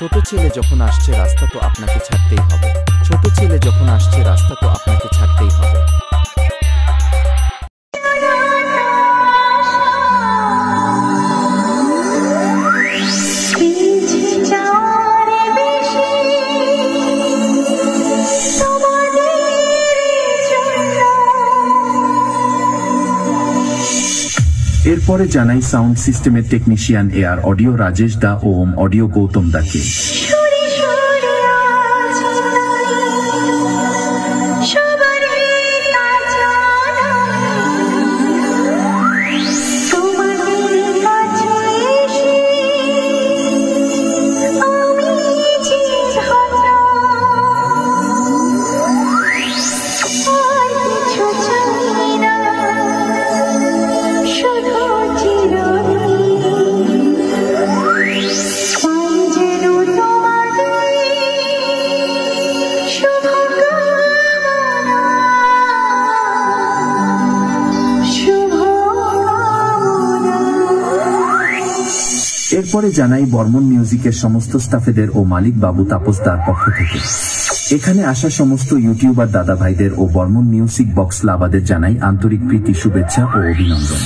ছোট ছেলে যখন আসছে রাস্তা তো আপনাকে ছাড়তেই হবে। ছোট ছেলে যখন আসছে রাস্তা তো আপনাকে ছাড়তেই হবে। এরপরে জানাই সাউন্ড সিস্টেমের টেকনিশিয়ান এআর অডিও রাজেশ দা ও ওম অডিও গৌতম দাকে। এরপরে জানাই বর্মন মিউজিকের সমস্ত স্টাফেদের ও মালিক বাবু তাপস দার পক্ষ থেকে। এখানে আসা সমস্ত ইউটিউবার দাদা ভাইদের ও বর্মন মিউজিক বক্স লাভাদের জানাই আন্তরিক প্রীতি, শুভেচ্ছা ও অভিনন্দন।